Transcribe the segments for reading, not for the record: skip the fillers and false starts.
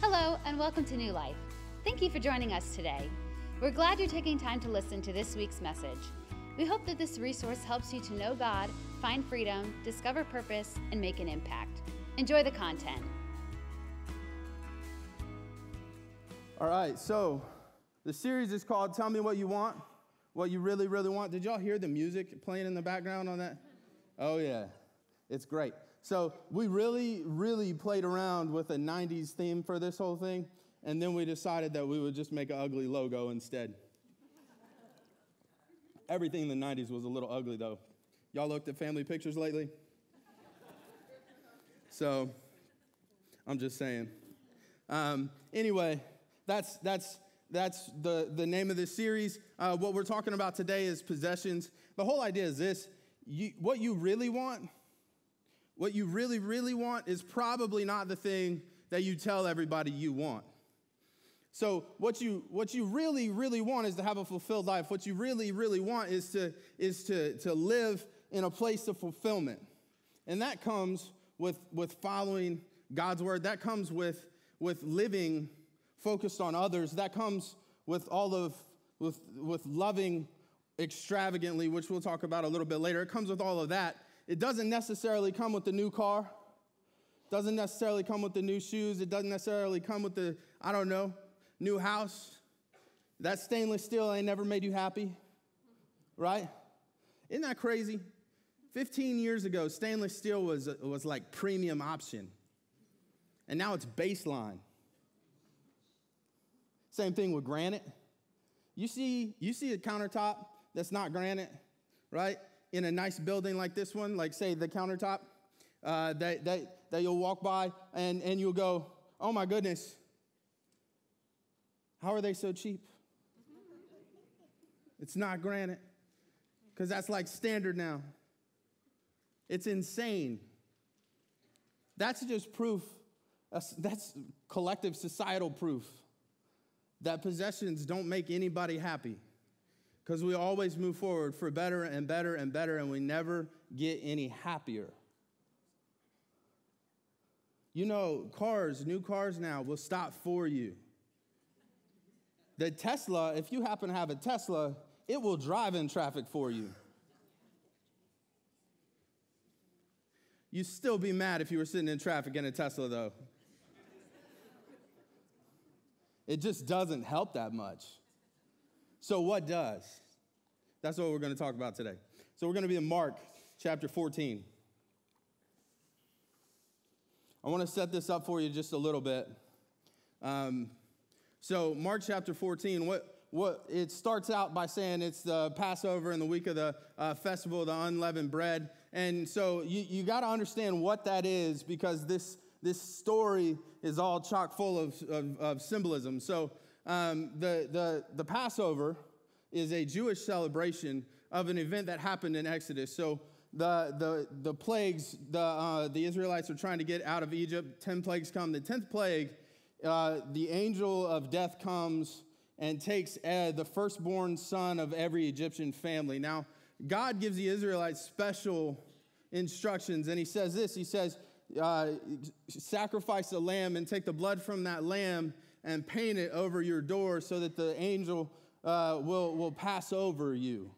Hello, and welcome to New Life. Thank you for joining us today. We're glad you're taking time to listen to this week's message. We hope that this resource helps you to know God, find freedom, discover purpose, and make an impact. Enjoy the content. All right, so the series is called Tell Me What You Want, What You Really, Really Want. Did y'all hear the music playing in the background on that? Oh, yeah. It's great. So we really played around with a 90s theme for this whole thing, and then we decided that we would just make an ugly logo instead. Everything in the 90s was a little ugly, though. Y'all looked at family pictures lately? So I'm just saying. Anyway, that's the name of this series. What we're talking about today is possessions. The whole idea is this. What you really want is probably not the thing that you tell everybody you want. So what you really want is to have a fulfilled life. What you really want is to live in a place of fulfillment. And that comes with following God's word. That comes with living focused on others. That comes with with loving extravagantly, which we'll talk about a little bit later. It comes with all of that. It doesn't necessarily come with the new car. Doesn't necessarily come with the new shoes. It doesn't necessarily come with the, new house. That stainless steel ain't never made you happy, right? Isn't that crazy? 15 years ago, stainless steel was like premium option. And now it's baseline. Same thing with granite. You see a countertop that's not granite, right? In a nice building like this one, like say the countertop that you'll walk by and you'll go, oh my goodness, how are they so cheap? It's not granite, because that's like standard now. It's insane. That's just proof, that's collective societal proof that possessions don't make anybody happy. Because we always move forward for better and better and better, and we never get any happier. You know, new cars now will stop for you. The Tesla, if you happen to have a Tesla, it will drive in traffic for you. You'd still be mad if you were sitting in traffic in a Tesla, though. It just doesn't help that much. So what does? That's what we're going to talk about today. So we're going to be in Mark chapter 14. I want to set this up for you just a little bit. So Mark chapter 14, what it starts out by saying it's the Passover and the week of the festival of the unleavened bread. And so you got to understand what that is, because this story is all chock full of symbolism. So the Passover is a Jewish celebration of an event that happened in Exodus. So the plagues, the Israelites are trying to get out of Egypt. 10 plagues come. The 10th plague, the angel of death comes and takes the firstborn son of every Egyptian family. Now, God gives the Israelites special instructions, and he says this. He says, sacrifice a lamb and take the blood from that lamb and paint it over your door so that the angel will pass over you.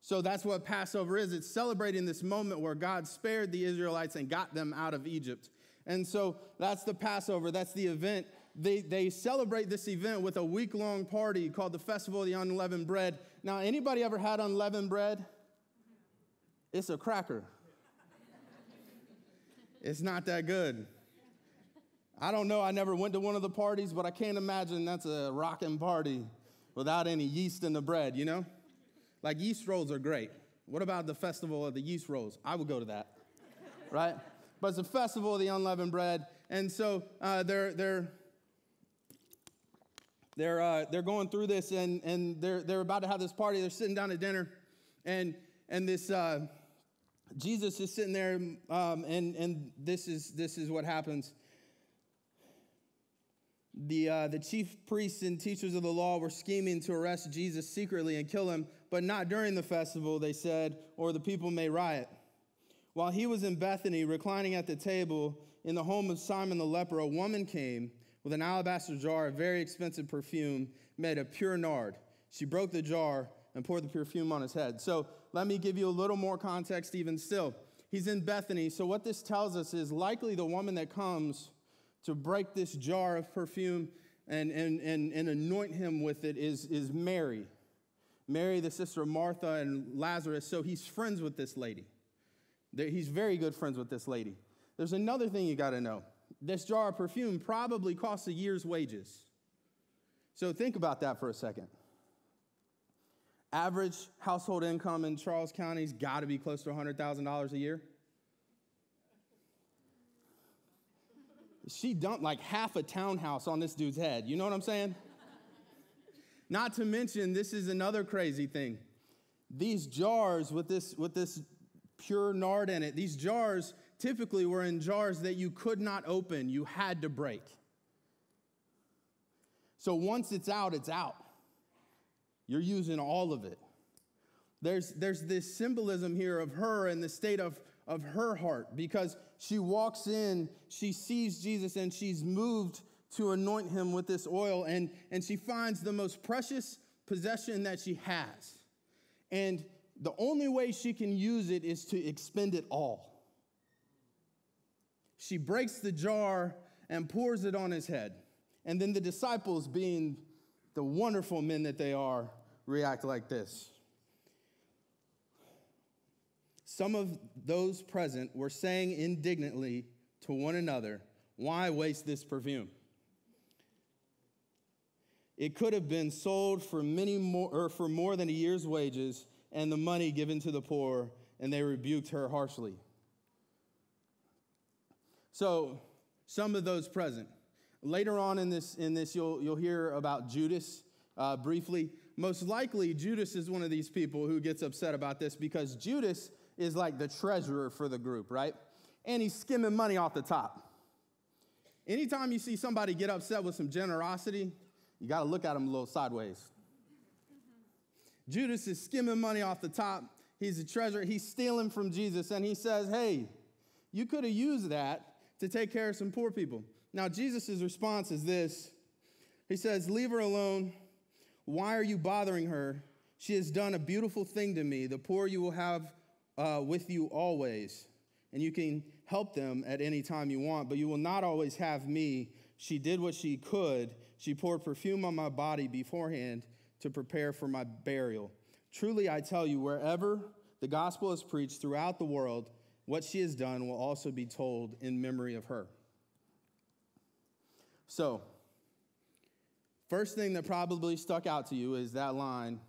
So that's what Passover is. It's celebrating this moment where God spared the Israelites and got them out of Egypt. And so that's the Passover. That's the event. They celebrate this event with a week-long party called the Festival of the Unleavened Bread. Now, anybody ever had unleavened bread? It's a cracker. It's not that good. I don't know. I never went to one of the parties, but I can't imagine that's a rockin' party without any yeast in the bread, you know? Like, yeast rolls are great. What about the festival of the yeast rolls? I would go to that, right? But it's a festival of the unleavened bread, and so they're going through this, and they're about to have this party. They're sitting down at dinner, and this Jesus is sitting there, and this is what happens. The chief priests and teachers of the law were scheming to arrest Jesus secretly and kill him, but not during the festival, they said, or the people may riot. While he was in Bethany, reclining at the table in the home of Simon the leper, a woman came with an alabaster jar, a very expensive perfume made of pure nard. She broke the jar and poured the perfume on his head. So let me give you a little more context even still. He's in Bethany, so what this tells us is likely the woman that comes to break this jar of perfume and anoint him with it is Mary. Mary, the sister of Martha and Lazarus, so he's friends with this lady. He's very good friends with this lady. There's another thing you got to know. This jar of perfume probably costs a year's wages. So think about that for a second. Average household income in Charles County's got to be close to $100,000 a year. She dumped like half a townhouse on this dude's head. You know what I'm saying? Not to mention, this is another crazy thing. These jars with this pure nard in it, these jars typically were in jars that you could not open. You had to break. So once it's out, it's out. You're using all of it. There's this symbolism here of her and the state of her heart, because she walks in, she sees Jesus, and she's moved to anoint him with this oil, and she finds the most precious possession that she has. And the only way she can use it is to expend it all. She breaks the jar and pours it on his head. And then the disciples, being the wonderful men that they are, react like this. Some of those present were saying indignantly to one another, "Why waste this perfume? It could have been sold for more than a year's wages and the money given to the poor," and they rebuked her harshly. So, some of those present. Later on in this, you'll hear about Judas briefly. Most likely, Judas is one of these people who gets upset about this, because Judas is like the treasurer for the group, right? And he's skimming money off the top. Anytime you see somebody get upset with some generosity, you got to look at them a little sideways. Judas is skimming money off the top. He's a treasurer. He's stealing from Jesus, and he says, "Hey, you could have used that to take care of some poor people." Now, Jesus' response is this. He says, "Leave her alone. Why are you bothering her? She has done a beautiful thing to me. The poor you will have with you always, and you can help them at any time you want, but you will not always have me. She did what she could. She poured perfume on my body beforehand to prepare for my burial. Truly, I tell you, wherever the gospel is preached throughout the world, what she has done will also be told in memory of her." So, first thing that probably stuck out to you is that line,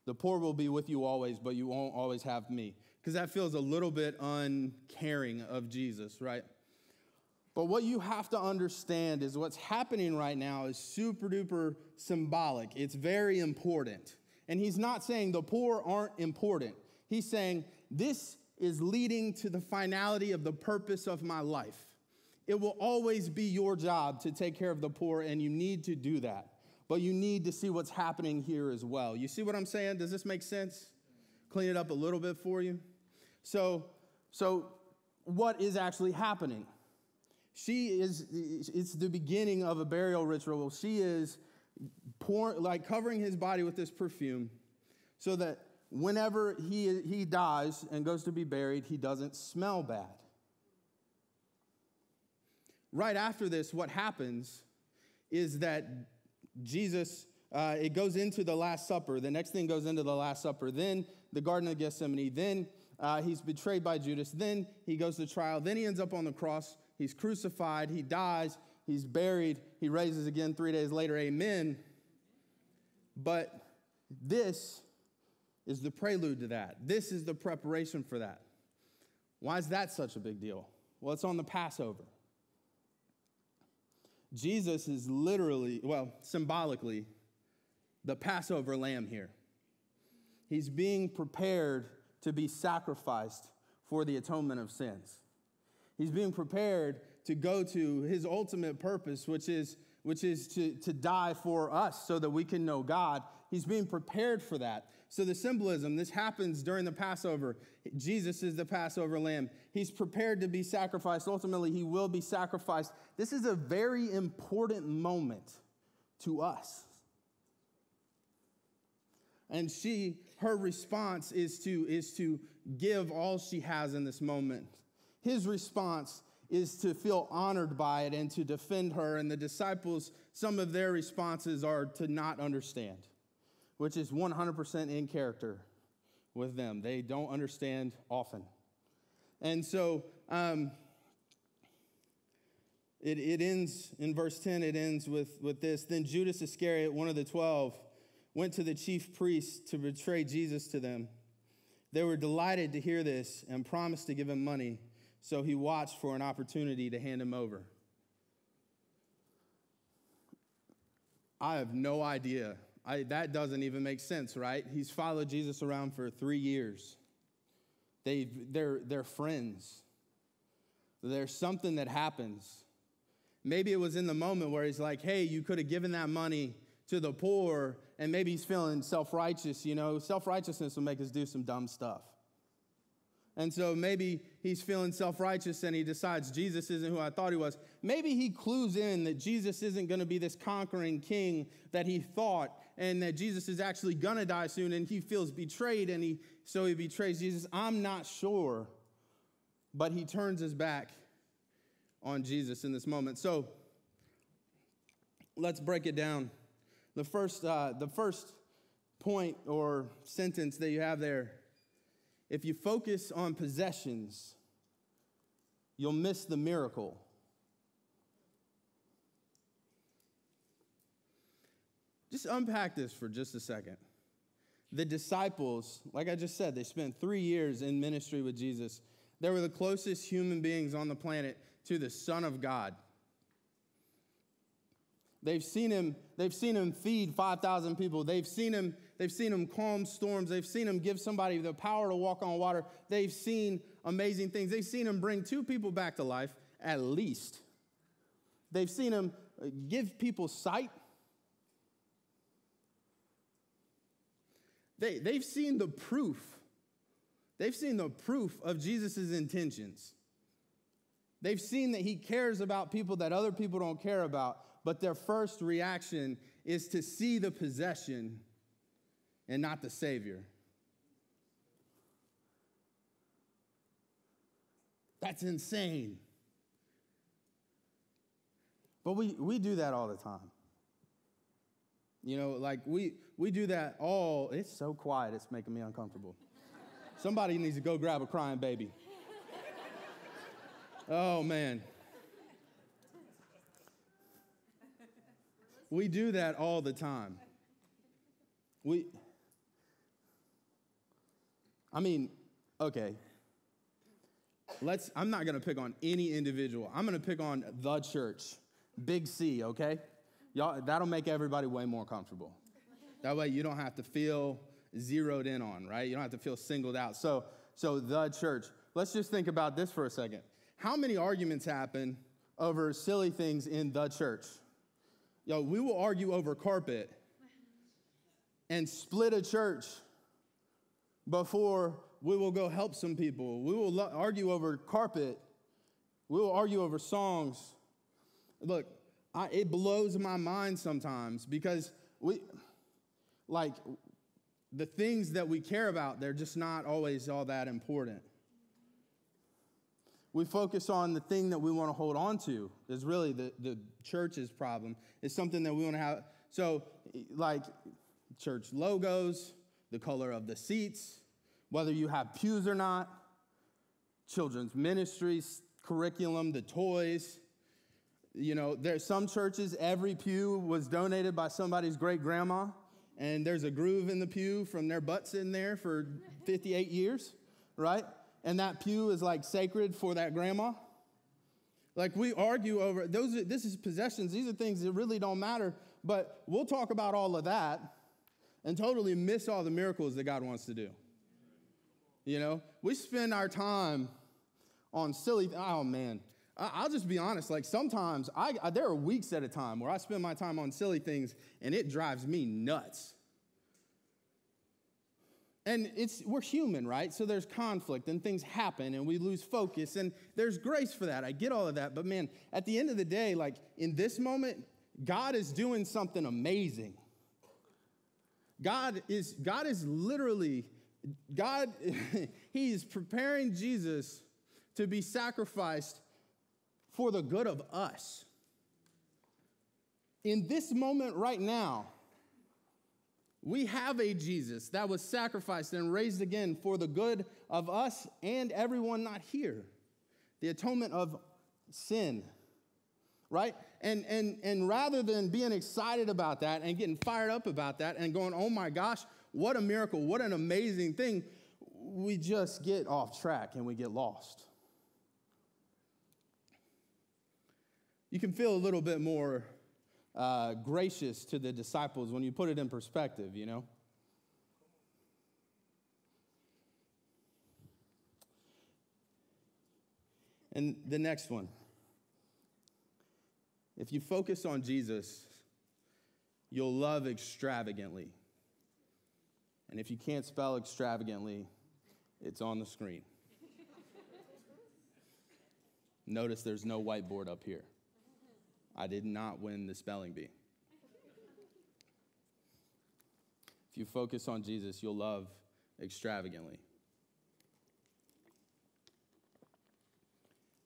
"The poor will be with you always, but you won't always have me." Because that feels a little bit uncaring of Jesus, right? But what you have to understand is what's happening right now is super duper symbolic. It's very important. And he's not saying the poor aren't important. He's saying this is leading to the finality of the purpose of my life. It will always be your job to take care of the poor, and you need to do that. But you need to see what's happening here as well. You see what I'm saying? Does this make sense? Clean it up a little bit for you. So what is actually happening? It's the beginning of a burial ritual. She is covering his body with this perfume so that whenever he dies and goes to be buried, he doesn't smell bad. Right after this, what happens is that Jesus, it goes into the Last Supper. The next thing goes into the Last Supper. Then the Garden of Gethsemane. Then he's betrayed by Judas. Then he goes to trial. Then he ends up on the cross. He's crucified. He dies. He's buried. He raises again 3 days later. Amen. But this is the prelude to that. This is the preparation for that. Why is that such a big deal? Well, it's on the Passover. Jesus is literally, symbolically, the Passover lamb here. He's being prepared to be sacrificed for the atonement of sins. He's being prepared to go to his ultimate purpose, which is which is to die for us so that we can know God. He's being prepared for that. So the symbolism, this happens during the Passover. Jesus is the Passover lamb. He's prepared to be sacrificed. Ultimately, he will be sacrificed. This is a very important moment to us. And her response is to give all she has in this moment. His response is to feel honored by it and to defend her. And the disciples, some of their responses are to not understand, which is 100% in character with them. They don't understand often. And so it ends in verse 10, it ends with this. Then Judas Iscariot, one of the 12, went to the chief priests to betray Jesus to them. They were delighted to hear this and promised to give him money, so he watched for an opportunity to hand him over. I have no idea. That doesn't even make sense, right? He's followed Jesus around for 3 years. They're friends. There's something that happens. Maybe it was in the moment where he's like, hey, you could have given that money to the poor, and maybe he's feeling self-righteous. Self-righteousness will make us do some dumb stuff. And so maybe he's feeling self-righteous and he decides Jesus isn't who I thought he was. Maybe he clues in that Jesus isn't going to be this conquering king that he thought, and that Jesus is actually going to die soon, and he feels betrayed, and so he betrays Jesus. I'm not sure, but he turns his back on Jesus in this moment. So let's break it down. The first point or sentence that you have there: if you focus on possessions, you'll miss the miracle. Just unpack this for just a second. The disciples, like I just said, they spent 3 years in ministry with Jesus. They were the closest human beings on the planet to the Son of God. They've seen him feed 5,000 people. They've seen him calm storms. They've seen him give somebody the power to walk on water. They've seen amazing things. They've seen him bring 2 people back to life, at least. They've seen him give people sight. They've seen the proof. They've seen the proof of Jesus' intentions. They've seen that he cares about people that other people don't care about. But their first reaction is to see the possession and not the Savior. That's insane. But we do that all the time. Like we do that all. It's so quiet, it's making me uncomfortable. Somebody needs to go grab a crying baby. Oh, man. We do that all the time. Okay. I'm not going to pick on any individual. I'm going to pick on the church. Big C, okay? Y'all, that'll make everybody way more comfortable. That way you don't have to feel zeroed in on, right? You don't have to feel singled out. So the church. Let's just think about this for a second. How many arguments happen over silly things in the church? We will argue over carpet and split a church before we will go help some people. We will argue over carpet. We will argue over songs. Look, it blows my mind sometimes because the things that we care about, they're just not always all that important. We focus on the thing that we want to hold on to is really the church's problem. It's something that we want to have. So, like church logos, the color of the seats, whether you have pews or not, children's ministries, curriculum, the toys. There's some churches, every pew was donated by somebody's great-grandma, and there's a groove in the pew from their butt sitting there for 58 years, right? And that pew is like sacred for that grandma. Like we argue over this is possessions. These are things that really don't matter. But we'll talk about all of that and totally miss all the miracles that God wants to do. We spend our time on silly. Oh man, I'll just be honest, like sometimes there are weeks at a time where I spend my time on silly things and it drives me nuts. And we're human, right? So there's conflict and things happen and we lose focus and there's grace for that. I get all of that. But man, at the end of the day, like in this moment, God is doing something amazing. God is literally, he is preparing Jesus to be sacrificed for the good of us. In this moment right now, we have a Jesus that was sacrificed and raised again for the good of us and everyone not here. The atonement of sin, right? And rather than being excited about that and getting fired up about that and going, oh my gosh, what a miracle, what an amazing thing, we just get off track and we get lost. You can feel a little bit more gracious to the disciples when you put it in perspective, you know? And the next one. If you focus on Jesus, you'll love extravagantly. And if you can't spell extravagantly, it's on the screen. Notice there's no whiteboard up here. I did not win the spelling bee. If you focus on Jesus, you'll love extravagantly.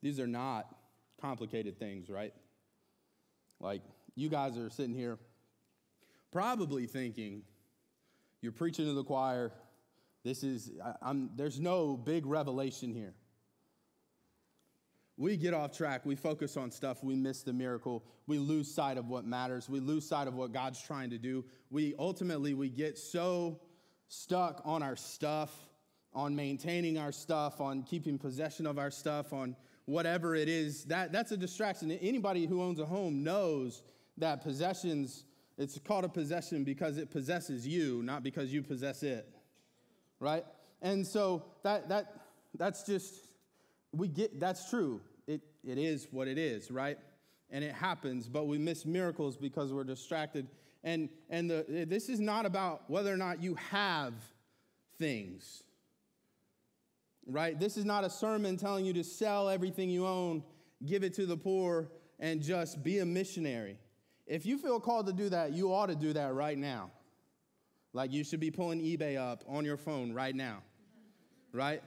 These are not complicated things, right? Like, you guys are sitting here probably thinking, you're preaching to the choir, there's no big revelation here. We get off track, we focus on stuff, we miss the miracle, we lose sight of what matters, we lose sight of what God's trying to do. We get so stuck on our stuff, on maintaining our stuff, on keeping possession of our stuff, on whatever it is. That's a distraction. Anybody who owns a home knows that possessions, it's called a possession because it possesses you, not because you possess it, right? And so that's just, that's true. It is what it is, right? And it happens, but we miss miracles because we're distracted. And this is not about whether or not you have things, right? This is not a sermon telling you to sell everything you own, give it to the poor, and just be a missionary. If you feel called to do that, you ought to do that right now. Like you should be pulling eBay up on your phone right now, right?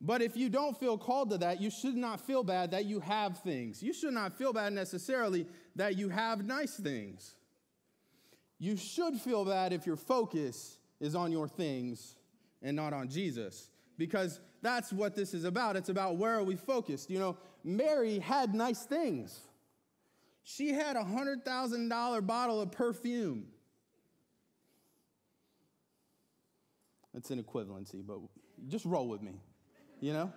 But if you don't feel called to that, you should not feel bad that you have things. You should not feel bad necessarily that you have nice things. You should feel bad if your focus is on your things and not on Jesus, because that's what this is about. It's about where are we focused. You know, Mary had nice things. She had a $100,000 bottle of perfume. It's an equivalency, but just roll with me. You know?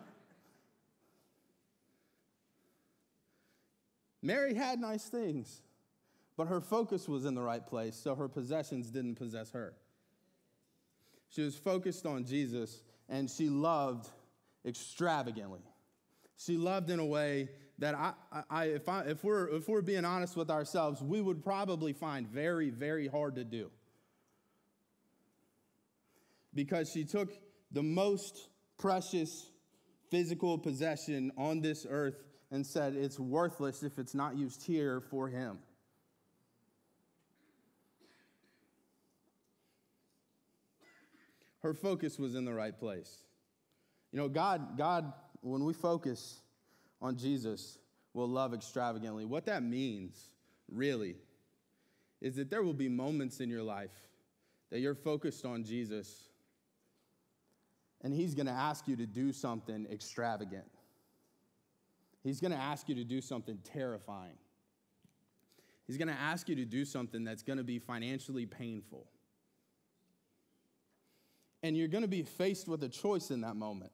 Mary had nice things, but her focus was in the right place, so her possessions didn't possess her. She was focused on Jesus, and she loved extravagantly. She loved in a way that if we're being honest with ourselves, we would probably find very, very hard to do. Because she took the most precious physical possession on this earth and said it's worthless if it's not used here for him. Her focus was in the right place. You know, God, when we focus on Jesus, will love extravagantly. What that means, really, is that there will be moments in your life that you're focused on Jesus, and he's going to ask you to do something extravagant. He's going to ask you to do something terrifying. He's going to ask you to do something that's going to be financially painful. And you're going to be faced with a choice in that moment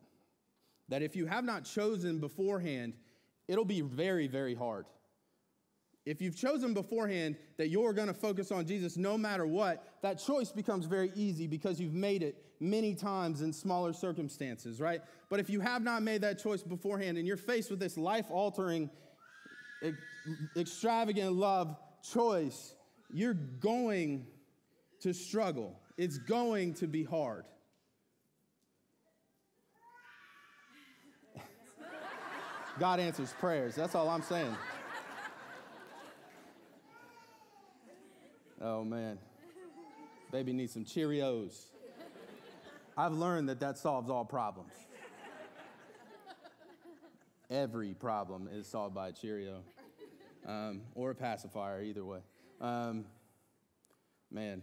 that if you have not chosen beforehand, it'll be very, very hard. If you've chosen beforehand that you're going to focus on Jesus no matter what, that choice becomes very easy because you've made it many times in smaller circumstances, right? But if you have not made that choice beforehand and you're faced with this life-altering extravagant love choice, you're going to struggle. It's going to be hard. God answers prayers. That's all I'm saying. Oh, man. Baby needs some Cheerios. I've learned that solves all problems. Every problem is solved by a Cheerio or a pacifier, either way. Man,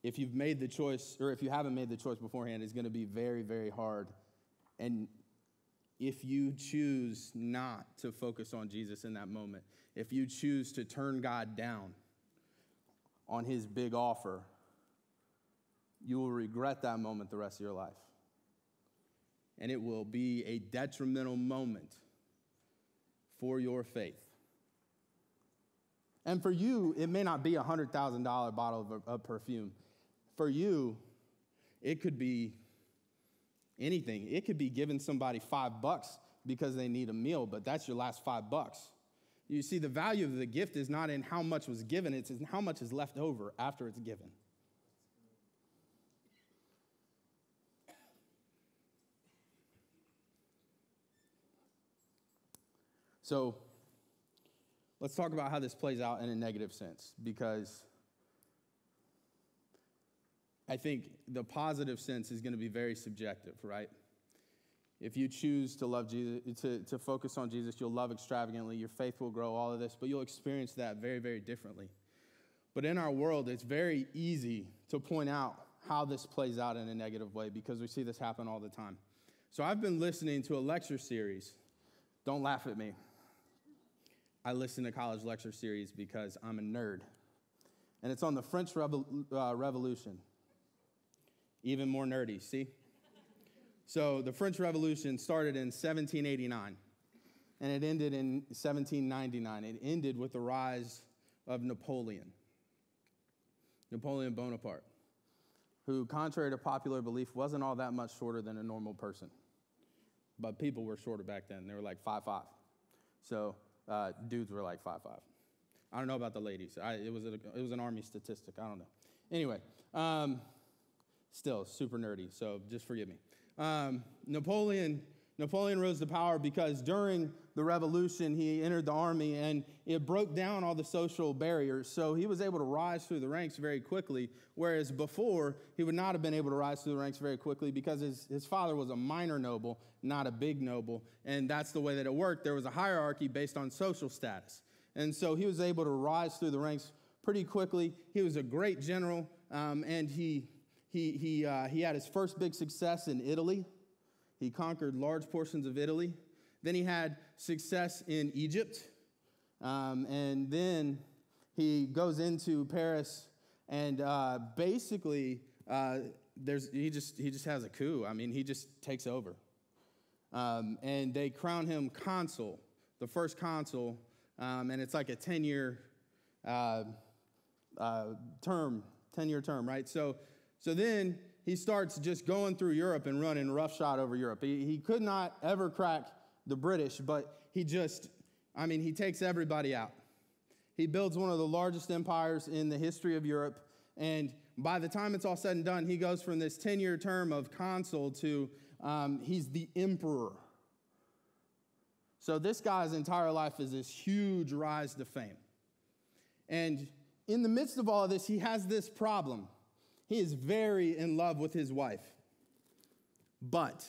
if you've made the choice, or if you haven't made the choice beforehand, it's going to be very, very hard. And if you choose not to focus on Jesus in that moment, if you choose to turn God down on his big offer, you will regret that moment the rest of your life. And it will be a detrimental moment for your faith. And for you, it may not be a $100,000 bottle of perfume. For you, it could be anything. It could be giving somebody $5 because they need a meal, but that's your last $5. You see, the value of the gift is not in how much was given, it's in how much is left over after it's given. So let's talk about how this plays out in a negative sense, because I think the positive sense is going to be very subjective, right? If you choose to love Jesus, to focus on Jesus, you'll love extravagantly, your faith will grow, all of this, but you'll experience that very, very differently. But in our world, it's very easy to point out how this plays out in a negative way, because we see this happen all the time. So I've been listening to a lecture series. Don't laugh at me. I listen to college lecture series because I'm a nerd. And it's on the French Revolution. Even more nerdy, see? So the French Revolution started in 1789, and it ended in 1799. It ended with the rise of Napoleon Bonaparte, who, contrary to popular belief, wasn't all that much shorter than a normal person. But people were shorter back then. They were like 5'5". So dudes were like 5'5". I don't know about the ladies. It was an army statistic. I don't know. Anyway, still super nerdy, so just forgive me. Napoleon rose to power because during the revolution, he entered the army, and it broke down all the social barriers. So he was able to rise through the ranks very quickly, whereas before, he would not have been able to rise through the ranks very quickly because his father was a minor noble, not a big noble, and that's the way that it worked. There was a hierarchy based on social status. And so he was able to rise through the ranks pretty quickly. He was a great general, and he had his first big success in Italy. He conquered large portions of Italy. Then he had success in Egypt. And then he goes into Paris, and basically he just has a coup. I mean, he just takes over. And they crown him consul, the first consul, and it's like a 10-year term, right? So then he starts just going through Europe and running roughshod over Europe. He could not ever crack the British, but he takes everybody out. He builds one of the largest empires in the history of Europe, and by the time it's all said and done, he goes from this 10-year term of consul to he's the emperor. So this guy's entire life is this huge rise to fame. And in the midst of all of this, he has this problem. He is very in love with his wife, but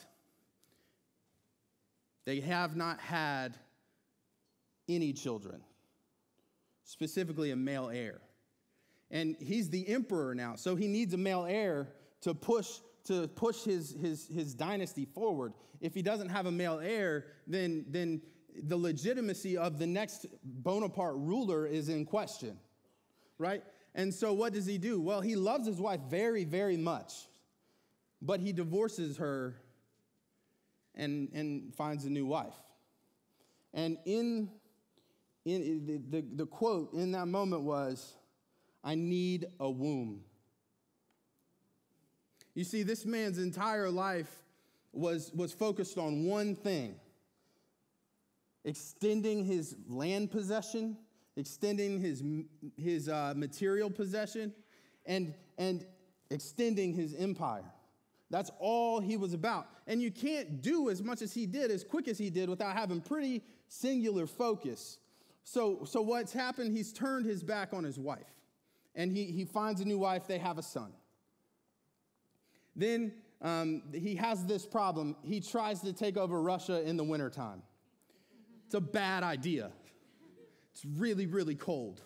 they have not had any children, specifically a male heir. And he's the emperor now, so he needs a male heir to push his dynasty forward. If he doesn't have a male heir, then the legitimacy of the next Bonaparte ruler is in question, right? And so what does he do? Well, he loves his wife very, very much, but he divorces her and finds a new wife. And in the quote in that moment was, "I need a womb." You see, this man's entire life was focused on one thing. extending his land possession, extending his material possession, and extending his empire. That's all he was about. And you can't do as much as he did, as quick as he did, without having pretty singular focus. So what's happened, he's turned his back on his wife. And he finds a new wife. They have a son. Then he has this problem. He tries to take over Russia in the wintertime. It's a bad idea. It's really, really cold.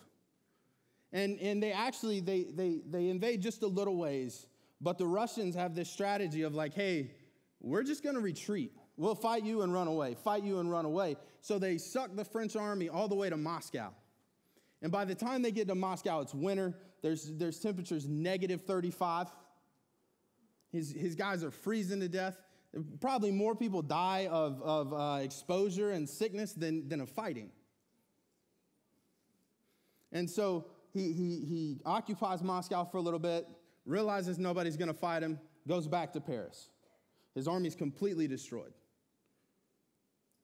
And they actually, they invade just a little ways. But the Russians have this strategy of like, hey, we're just going to retreat. We'll fight you and run away, fight you and run away. So they suck the French army all the way to Moscow. And by the time they get to Moscow, it's winter. There's temperatures negative 35. His guys are freezing to death. Probably more people die of exposure and sickness than of fighting. And so he occupies Moscow for a little bit, realizes nobody's going to fight him, goes back to Paris. His army's completely destroyed.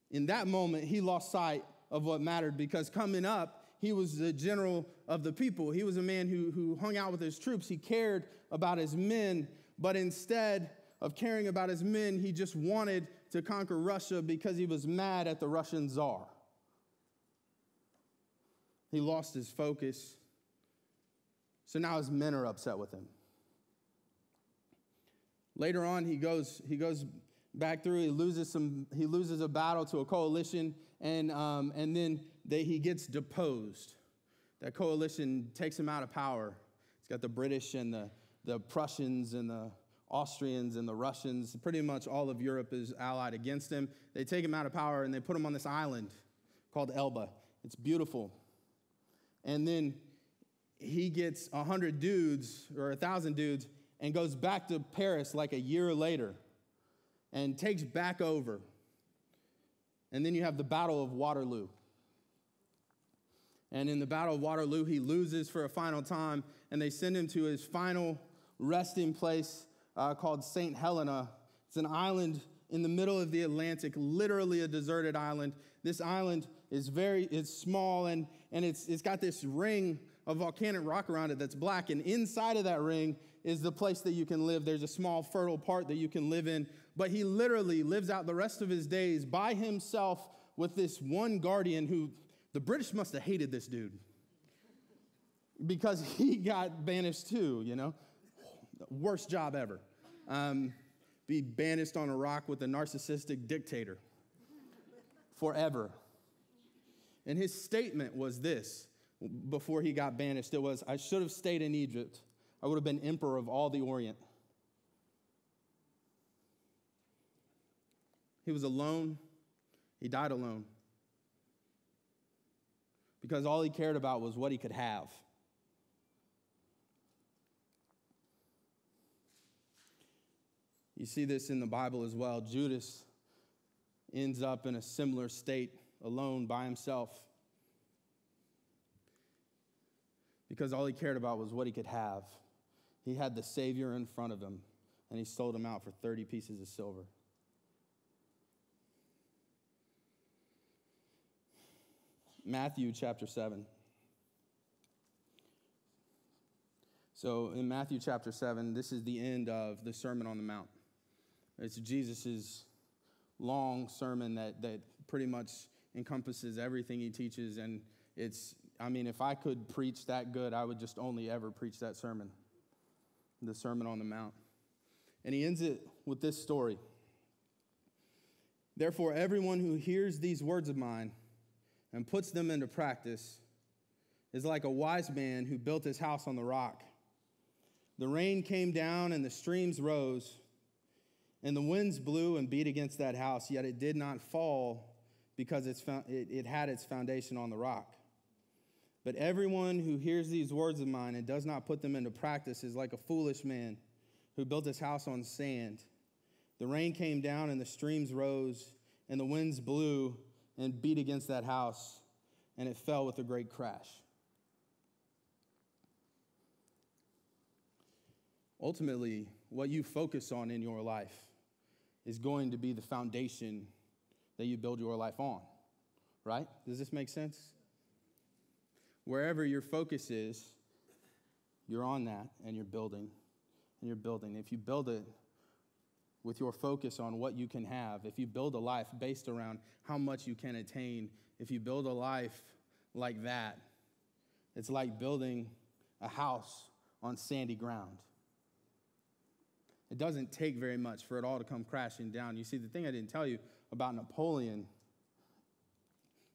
In that moment, he lost sight of what mattered, because coming up, he was the general of the people. He was a man who hung out with his troops. He cared about his men, but instead of caring about his men, he just wanted to conquer Russia because he was mad at the Russian Tsar. He lost his focus. So now his men are upset with him. Later on, he goes back through. He loses a battle to a coalition, and then he gets deposed. That coalition takes him out of power. It's got the British and the Prussians and the Austrians and the Russians. Pretty much all of Europe is allied against him. They take him out of power, and they put him on this island called Elba. It's beautiful. And then he gets 100 dudes or 1,000 dudes and goes back to Paris like a year later and takes back over. And then you have the Battle of Waterloo. And in the Battle of Waterloo, he loses for a final time, and they send him to his final resting place called St. Helena. It's an island in the middle of the Atlantic, literally a deserted island. This island is it's small, and it's got this ring of volcanic rock around it that's black, and inside of that ring is the place that you can live. There's a small fertile part that you can live in, but he literally lives out the rest of his days by himself with this one guardian who, the British must have hated this dude because he got banished too, Worst job ever. Be banished on a rock with a narcissistic dictator forever. And his statement was this, before he got banished, it was, I should have stayed in Egypt. I would have been emperor of all the Orient. He was alone. He died alone. Because all he cared about was what he could have. You see this in the Bible as well. Judas ends up in a similar state, alone by himself. Because all he cared about was what he could have. He had the Savior in front of him, and he sold him out for 30 pieces of silver. Matthew chapter 7. So in Matthew chapter 7, this is the end of the Sermon on the Mount. It's Jesus' long sermon that pretty much encompasses everything he teaches, and if I could preach that good, I would just only ever preach that sermon, the Sermon on the Mount. And he ends it with this story. Therefore, everyone who hears these words of mine and puts them into practice is like a wise man who built his house on the rock. The rain came down and the streams rose, and the winds blew and beat against that house, yet it did not fall because it had its foundation on the rock. But everyone who hears these words of mine and does not put them into practice is like a foolish man who built his house on sand. The rain came down and the streams rose, and the winds blew and beat against that house, and it fell with a great crash. Ultimately, what you focus on in your life is going to be the foundation that you build your life on. right? Does this make sense? Wherever your focus is, you're on that, and you're building, and you're building. If you build it with your focus on what you can have, if you build a life based around how much you can attain, if you build a life like that, it's like building a house on sandy ground. It doesn't take very much for it all to come crashing down. You see, the thing I didn't tell you about Napoleon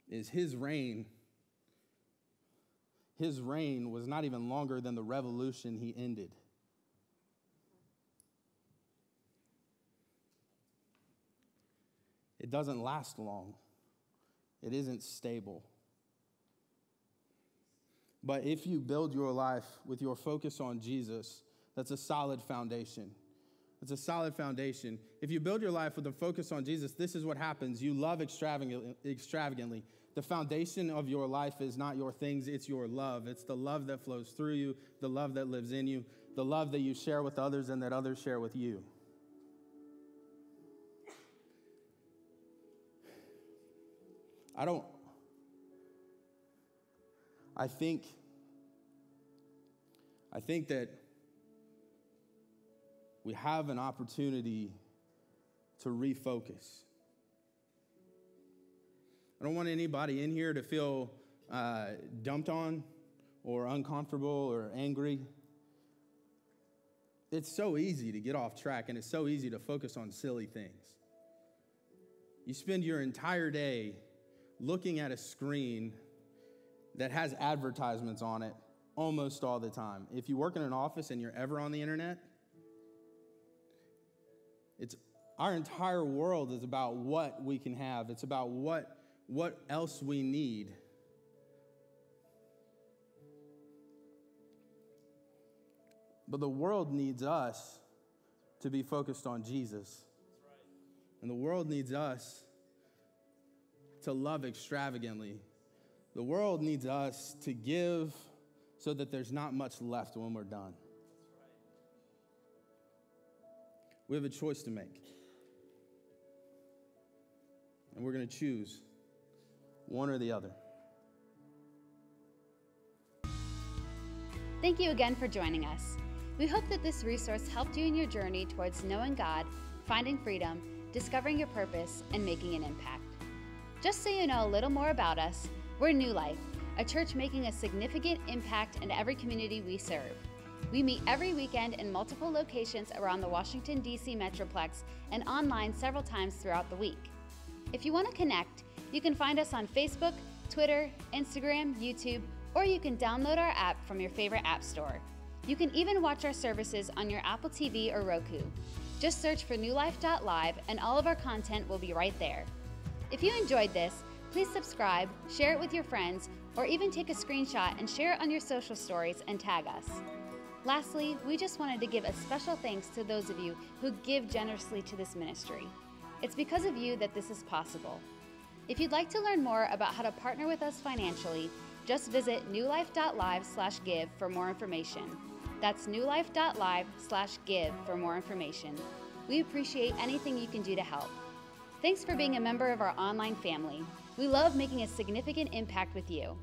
is his reign was not even longer than the revolution he ended. It doesn't last long. It isn't stable. But if you build your life with your focus on Jesus, that's a solid foundation. It's a solid foundation. If you build your life with a focus on Jesus, this is what happens. You love extravagantly. The foundation of your life is not your things, it's your love. It's the love that flows through you, the love that lives in you, the love that you share with others and that others share with you. I think that we have an opportunity to refocus. I don't want anybody in here to feel dumped on or uncomfortable or angry. It's so easy to get off track, and it's so easy to focus on silly things. You spend your entire day looking at a screen that has advertisements on it almost all the time. If you work in an office and you're ever on the internet, our entire world is about what we can have. It's about what else we need. But the world needs us to be focused on Jesus. And the world needs us to love extravagantly. The world needs us to give so that there's not much left when we're done. We have a choice to make. And we're going to choose one or the other. Thank you again for joining us. We hope that this resource helped you in your journey towards knowing God, finding freedom, discovering your purpose, and making an impact. Just so you know a little more about us, we're New Life, a church making a significant impact in every community we serve. We meet every weekend in multiple locations around the Washington, D.C. Metroplex and online several times throughout the week. If you want to connect, you can find us on Facebook, Twitter, Instagram, YouTube, or you can download our app from your favorite app store. You can even watch our services on your Apple TV or Roku. Just search for newlife.live and all of our content will be right there. If you enjoyed this, please subscribe, share it with your friends, or even take a screenshot and share it on your social stories and tag us. Lastly, we just wanted to give a special thanks to those of you who give generously to this ministry. It's because of you that this is possible. If you'd like to learn more about how to partner with us financially, just visit newlife.live/give for more information. That's newlife.live/give for more information. We appreciate anything you can do to help. Thanks for being a member of our online family. We love making a significant impact with you.